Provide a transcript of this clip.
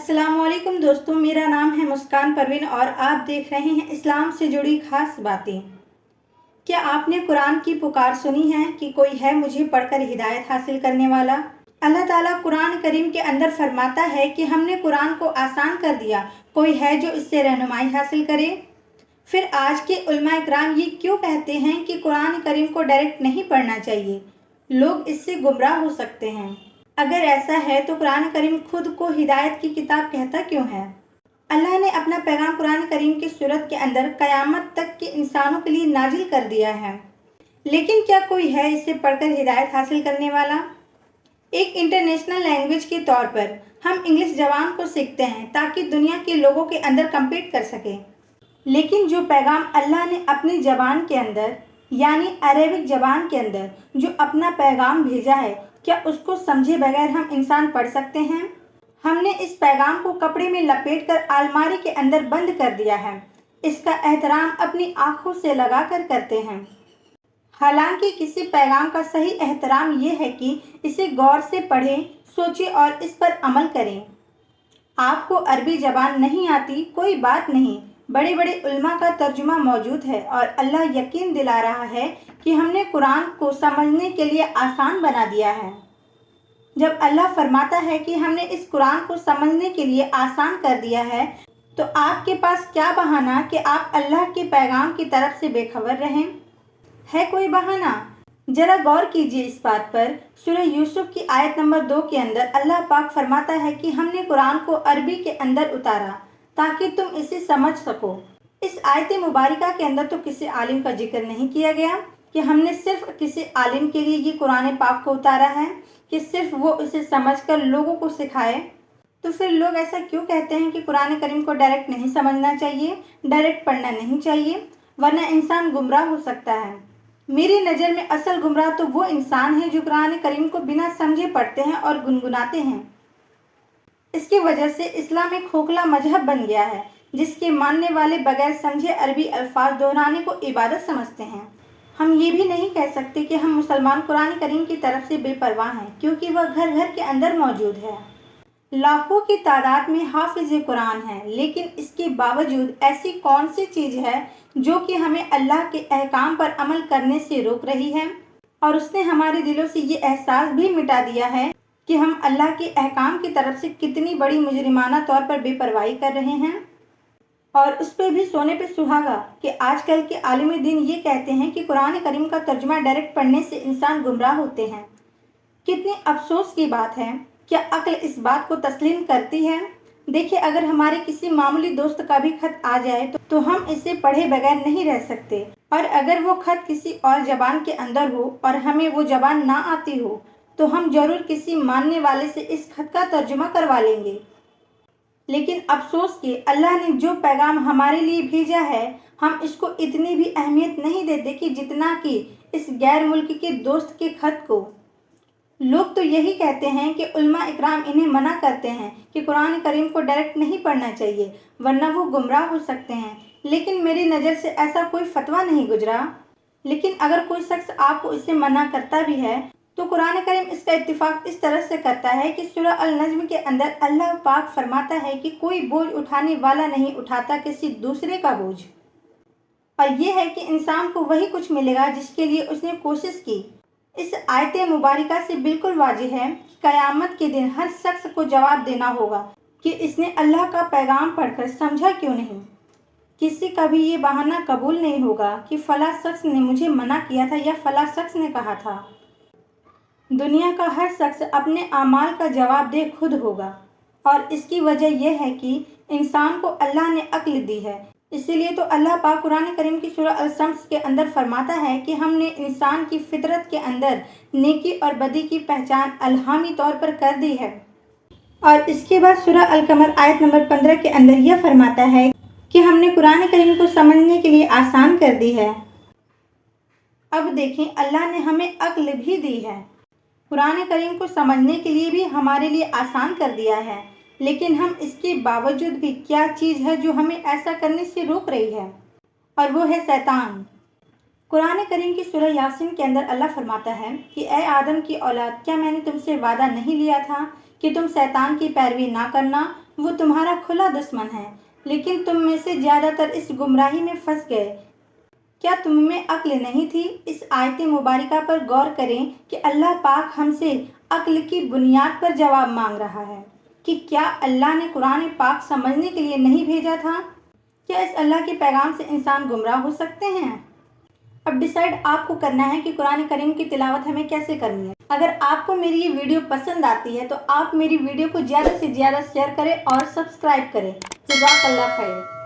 अस्सलाम वालेकुम दोस्तों, मेरा नाम है मुस्कान परवीन और आप देख रहे हैं इस्लाम से जुड़ी खास बातें। क्या आपने कुरान की पुकार सुनी है कि कोई है मुझे पढ़कर हिदायत हासिल करने वाला? अल्लाह ताला कुरान करीम के अंदर फरमाता है कि हमने कुरान को आसान कर दिया, कोई है जो इससे रहनुमाई हासिल करे। फिर आज के उलमा इकराम ये क्यों कहते हैं कि कुरान करीम को डायरेक्ट नहीं पढ़ना चाहिए, लोग इससे गुमराह हो सकते हैं। अगर ऐसा है तो कुरान करीम खुद को हिदायत की किताब कहता क्यों है? अल्लाह ने अपना पैगाम कुरान करीम की सूरत के अंदर क़यामत तक के इंसानों के लिए नाजिल कर दिया है, लेकिन क्या कोई है इसे पढ़कर हिदायत हासिल करने वाला? एक इंटरनेशनल लैंग्वेज के तौर पर हम इंग्लिश ज़बान को सीखते हैं ताकि दुनिया के लोगों के अंदर कम्पीट कर सकें, लेकिन जो पैगाम अल्लाह ने अपनी ज़बान के अंदर यानी अरेबिक ज़बान के अंदर जो अपना पैगाम भेजा है, क्या उसको समझे बगैर हम इंसान पढ़ सकते हैं? हमने इस पैगाम को कपड़े में लपेटकर अलमारी के अंदर बंद कर दिया है। इसका एहतराम अपनी आँखों से लगाकर करते हैं। हालांकि किसी पैगाम का सही एहतराम ये है कि इसे गौर से पढ़ें, सोचें और इस पर अमल करें। आपको अरबी ज़बान नहीं आती, कोई बात नहीं, बड़े बड़े उल्मा का तर्जुमा मौजूद है और अल्लाह यकीन दिला रहा है कि हमने कुरान को समझने के लिए आसान बना दिया है। जब अल्लाह फरमाता है कि हमने इस कुरान को समझने के लिए आसान कर दिया है, तो आपके पास क्या बहाना कि आप अल्लाह के पैगाम की तरफ से बेखबर रहें? है कोई बहाना? जरा गौर कीजिए इस बात पर। सूरह यूसुफ की आयत नंबर 2 के अंदर अल्लाह पाक फरमाता है कि हमने कुरान को अरबी के अंदर उतारा ताकि तुम इसे समझ सको। इस आयत मुबारका के अंदर तो किसी आलिम का जिक्र नहीं किया गया कि हमने सिर्फ किसी आलिम के लिए ये कुरान पाक को उतारा है कि सिर्फ वो इसे समझकर लोगों को सिखाए। तो फिर लोग ऐसा क्यों कहते हैं कि कुरान करीम को डायरेक्ट नहीं समझना चाहिए, डायरेक्ट पढ़ना नहीं चाहिए, वरना इंसान गुमराह हो सकता है। मेरी नज़र में असल गुमराह तो वो इंसान है जो कुरान करीम को बिना समझे पढ़ते हैं और गुनगुनाते हैं। इसकी वजह से इस्लाम एक खोखला मजहब बन गया है, जिसके मानने वाले बगैर समझे अरबी अल्फाज दोहराने को इबादत समझते हैं। हम ये भी नहीं कह सकते कि हम मुसलमान कुरान करीम की तरफ से बेपरवाह हैं, क्योंकि वह घर घर के अंदर मौजूद है। लाखों की तादाद में हाफिज कुरान हैं, लेकिन इसके बावजूद ऐसी कौन सी चीज़ है जो कि हमें अल्लाह के अहकाम पर अमल करने से रोक रही है? और उसने हमारे दिलों से ये एहसास भी मिटा दिया है कि हम अल्लाह के अहकाम की तरफ से कितनी बड़ी मुजरिमाना तौर पर बेपरवाही कर रहे हैं। और उस पर भी सोने पे सुहागा कि आजकल के आलिम दीन ये कहते हैं कि कुरान करीम का तर्जुमा डायरेक्ट पढ़ने से इंसान गुमराह होते हैं। कितनी अफसोस की बात है, क्या अक्ल इस बात को तस्लीम करती है? देखिए, अगर हमारे किसी मामूली दोस्त का भी खत आ जाए तो हम इसे पढ़े बगैर नहीं रह सकते, और अगर वो खत किसी और ज़बान के अंदर हो और हमें वो ज़बान ना आती हो तो हम जरूर किसी मानने वाले से इस खत का तर्जुमा करवा लेंगे। लेकिन अफसोस कि अल्लाह ने जो पैगाम हमारे लिए भेजा है, हम इसको इतनी भी अहमियत नहीं देते कि जितना कि इस गैर मुल्क के दोस्त के खत को। लोग तो यही कहते हैं कि उल्मा इकराम इन्हें मना करते हैं कि कुरान करीम को डायरेक्ट नहीं पढ़ना चाहिए, वरना वो गुमराह हो सकते हैं, लेकिन मेरी नज़र से ऐसा कोई फतवा नहीं गुजरा। लेकिन अगर कोई शख्स आपको इसे मना करता भी है तो कुरान करीम इसका इत्तिफाक इस तरह से करता है कि सूरह अल-नज्म के अंदर अल्लाह पाक फरमाता है कि कोई बोझ उठाने वाला नहीं उठाता किसी दूसरे का बोझ, और ये है कि इंसान को वही कुछ मिलेगा जिसके लिए उसने कोशिश की। इस आयत मुबारका से बिल्कुल वाज़ेह है कि क़यामत के दिन हर शख्स को जवाब देना होगा कि इसने अल्लाह का पैगाम पढ़कर समझा क्यों नहीं। किसी का भी ये बहाना कबूल नहीं होगा कि फ़ला शख्स ने मुझे मना किया था या फ़ला शख्स ने कहा था। दुनिया का हर शख्स अपने आमाल का जवाब दे खुद होगा, और इसकी वजह यह है कि इंसान को अल्लाह ने अक्ल दी है। इसीलिए तो अल्लाह पाक कुरान करीम की सूरह अल-शम्स के अंदर फरमाता है कि हमने इंसान की फितरत के अंदर नेकी और बदी की पहचान अल्हामी तौर पर कर दी है। और इसके बाद सूरह अल-कमर आयत नंबर 15 के अंदर यह फरमाता है कि हमने कुरान करीम को समझने के लिए आसान कर दी है। अब देखें, अल्लाह ने हमें अक्ल भी दी है, कुरान करीम को समझने के लिए भी हमारे लिए आसान कर दिया है, लेकिन हम इसके बावजूद भी क्या चीज़ है जो हमें ऐसा करने से रोक रही है, और वो है शैतान। कुरान करीम की सूरह यासीन के अंदर अल्लाह फरमाता है कि ए आदम की औलाद, क्या मैंने तुमसे वादा नहीं लिया था कि तुम शैतान की पैरवी ना करना वो तुम्हारा खुला दुश्मन है, लेकिन तुम में से ज़्यादातर इस गुमराही में फंस गए। क्या तुम में अक्ल नहीं थी? इस आयत मुबारका पर गौर करें कि अल्लाह पाक हमसे अक्ल की बुनियाद पर जवाब मांग रहा है कि क्या अल्लाह ने कुरान पाक समझने के लिए नहीं भेजा था? क्या इस अल्लाह के पैगाम से इंसान गुमराह हो सकते हैं? अब डिसाइड आपको करना है कि कुरान करीम की तिलावत हमें कैसे करनी है। अगर आपको मेरी ये वीडियो पसंद आती है तो आप मेरी वीडियो को ज़्यादा से ज़्यादा शेयर करें और सब्सक्राइब करें। जज़ाकल्लाह खैर।